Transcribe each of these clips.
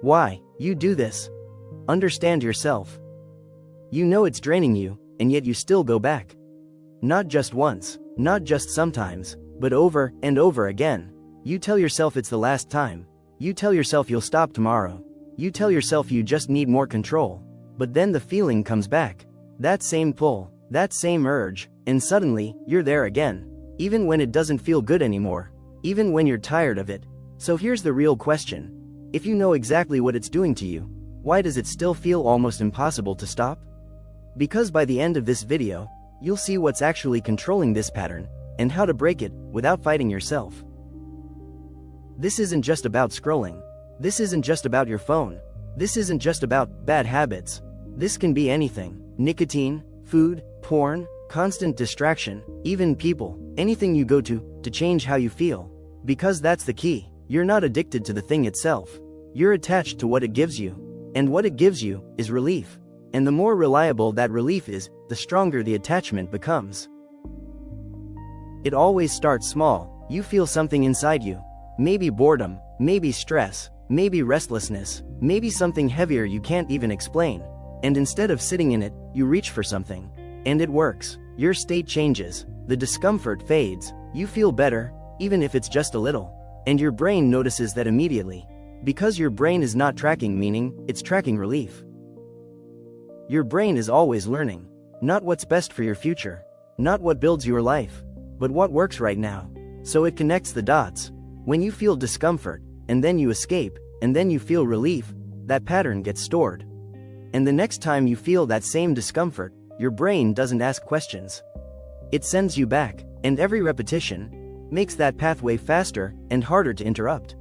Why you do this? Understand yourself. You know it's draining you, and yet you still go back. Not just once, not just sometimes, but over and over again. You tell yourself it's the last time. You tell yourself you'll stop tomorrow. You tell yourself you just need more control. But then the feeling comes back. That same pull, that same urge, and suddenly, you're there again. Even when it doesn't feel good anymore. Even when you're tired of it. So here's the real question. If you know exactly what it's doing to you, why does it still feel almost impossible to stop? Because by the end of this video, you'll see what's actually controlling this pattern, and how to break it without fighting yourself. This isn't just about scrolling. This isn't just about your phone. This isn't just about bad habits. This can be anything. Nicotine, food, porn, constant distraction, even people, anything you go to change how you feel. Because that's the key. You're not addicted to the thing itself. You're attached to what it gives you. And what it gives you is relief. And the more reliable that relief is, the stronger the attachment becomes. It always starts small. You feel something inside you. Maybe boredom, maybe stress, maybe restlessness, maybe something heavier you can't even explain. And instead of sitting in it, you reach for something. And it works. Your state changes. The discomfort fades. You feel better, even if it's just a little. And your brain notices that immediately. Because your brain is not tracking meaning, it's tracking relief. Your brain is always learning. Not what's best for your future. Not what builds your life. But what works right now. So it connects the dots. When you feel discomfort, and then you escape, and then you feel relief, that pattern gets stored. And the next time you feel that same discomfort, your brain doesn't ask questions. It sends you back, and every repetition makes that pathway faster and harder to interrupt.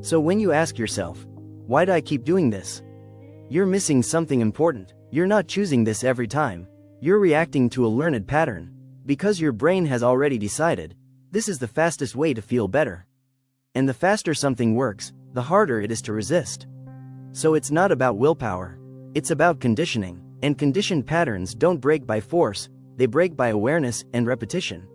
So when you ask yourself, why do I keep doing this? You're missing something important. You're not choosing this every time. You're reacting to a learned pattern. Because your brain has already decided, this is the fastest way to feel better. And the faster something works, the harder it is to resist. So it's not about willpower. It's about conditioning. And conditioned patterns don't break by force, they break by awareness and repetition.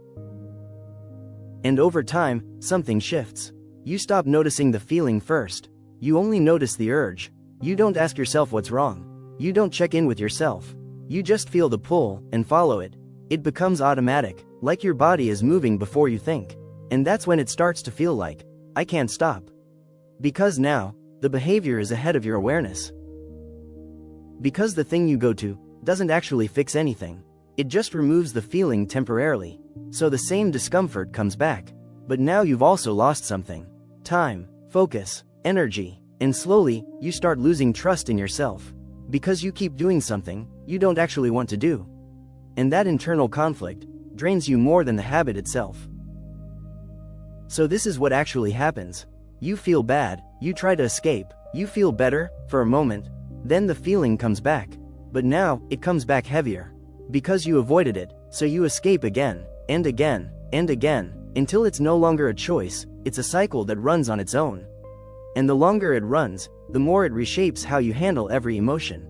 And over time, something shifts. You stop noticing the feeling first. You only notice the urge. You don't ask yourself what's wrong. You don't check in with yourself. You just feel the pull and follow it. It becomes automatic, like your body is moving before you think. And that's when it starts to feel like, I can't stop. Because now, the behavior is ahead of your awareness. Because the thing you go to doesn't actually fix anything. It just removes the feeling temporarily. So the same discomfort comes back. But now you've also lost something. Time, focus, energy. And slowly, you start losing trust in yourself. Because you keep doing something you don't actually want to do. And that internal conflict drains you more than the habit itself. So this is what actually happens. You feel bad, you try to escape, you feel better for a moment, then the feeling comes back. But now, it comes back heavier. Because you avoided it, so you escape again, and again, and again, until it's no longer a choice, it's a cycle that runs on its own. And the longer it runs, the more it reshapes how you handle every emotion.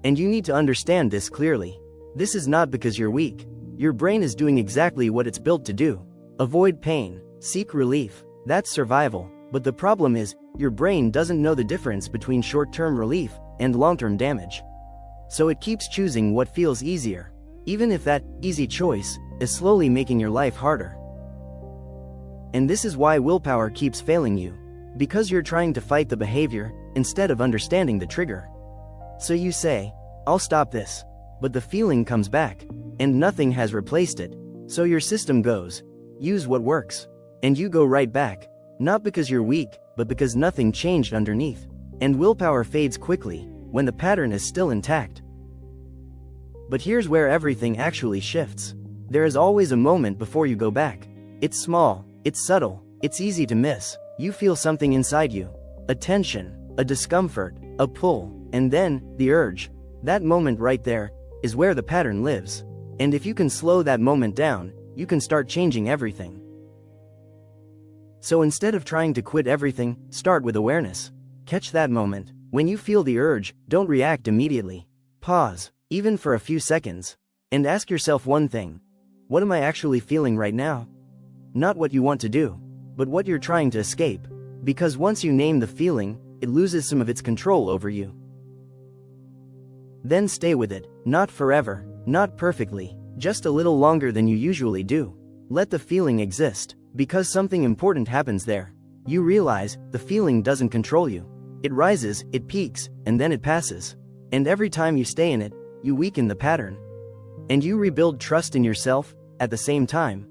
And you need to understand this clearly. This is not because you're weak. Your brain is doing exactly what it's built to do. Avoid pain, seek relief. That's survival. But the problem is, your brain doesn't know the difference between short-term relief and long-term damage. So it keeps choosing what feels easier, even if that easy choice is slowly making your life harder. And this is why willpower keeps failing you. Because you're trying to fight the behavior instead of understanding the trigger. So you say, I'll stop this. But the feeling comes back, and nothing has replaced it. So your system goes, use what works. And you go right back. Not because you're weak, but because nothing changed underneath. And willpower fades quickly, when the pattern is still intact. But here's where everything actually shifts. There is always a moment before you go back. It's small, it's subtle, it's easy to miss. You feel something inside you. A tension, a discomfort, a pull, and then, the urge. That moment right there, is where the pattern lives. And if you can slow that moment down, you can start changing everything. So instead of trying to quit everything, start with awareness. Catch that moment. When you feel the urge, don't react immediately. Pause, even for a few seconds, and ask yourself one thing. What am I actually feeling right now? Not what you want to do, but what you're trying to escape. Because once you name the feeling, it loses some of its control over you. Then stay with it, not forever, not perfectly, just a little longer than you usually do. Let the feeling exist, because something important happens there. You realize the feeling doesn't control you. It rises, it peaks, and then it passes. And every time you stay in it, you weaken the pattern. And you rebuild trust in yourself at the same time.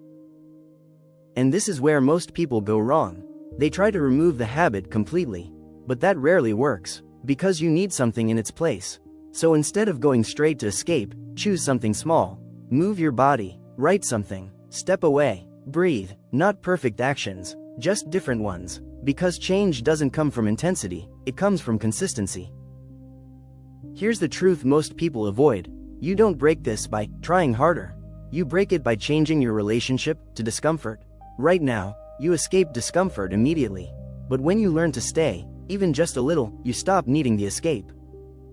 And this is where most people go wrong. They try to remove the habit completely, but that rarely works, because you need something in its place. So instead of going straight to escape, choose something small. Move your body, write something, step away, breathe. Not perfect actions, just different ones. Because change doesn't come from intensity, it comes from consistency. Here's the truth most people avoid. You don't break this by trying harder. You break it by changing your relationship to discomfort. Right now, you escape discomfort immediately. But when you learn to stay, even just a little, you stop needing the escape.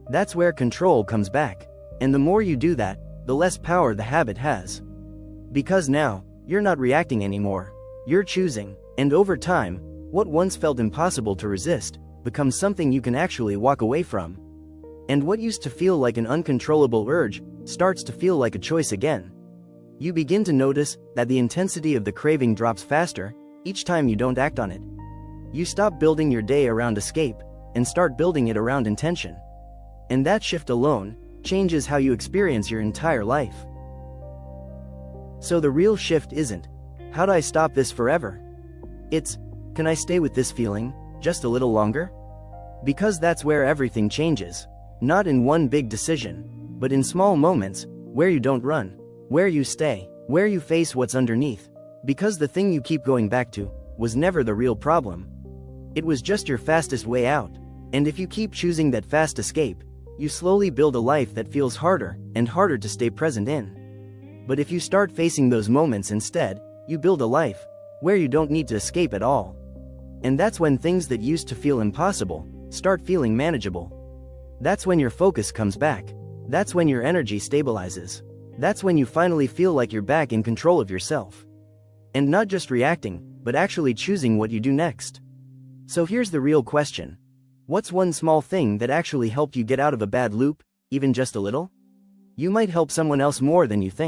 That's where control comes back. And the more you do that, the less power the habit has. Because now, you're not reacting anymore. You're choosing. And over time, what once felt impossible to resist becomes something you can actually walk away from. And what used to feel like an uncontrollable urge starts to feel like a choice again. You begin to notice that the intensity of the craving drops faster each time you don't act on it. You stop building your day around escape and start building it around intention. And that shift alone changes how you experience your entire life. So the real shift isn't, how do I stop this forever? It's, can I stay with this feeling just a little longer? Because that's where everything changes. Not in one big decision, but in small moments, where you don't run, where you stay, where you face what's underneath. Because the thing you keep going back to was never the real problem. It was just your fastest way out. And if you keep choosing that fast escape, you slowly build a life that feels harder and harder to stay present in. But if you start facing those moments instead, you build a life where you don't need to escape at all. And that's when things that used to feel impossible start feeling manageable. That's when your focus comes back. That's when your energy stabilizes. That's when you finally feel like you're back in control of yourself. And not just reacting, but actually choosing what you do next. So here's the real question. What's one small thing that actually helped you get out of a bad loop, even just a little? You might help someone else more than you think.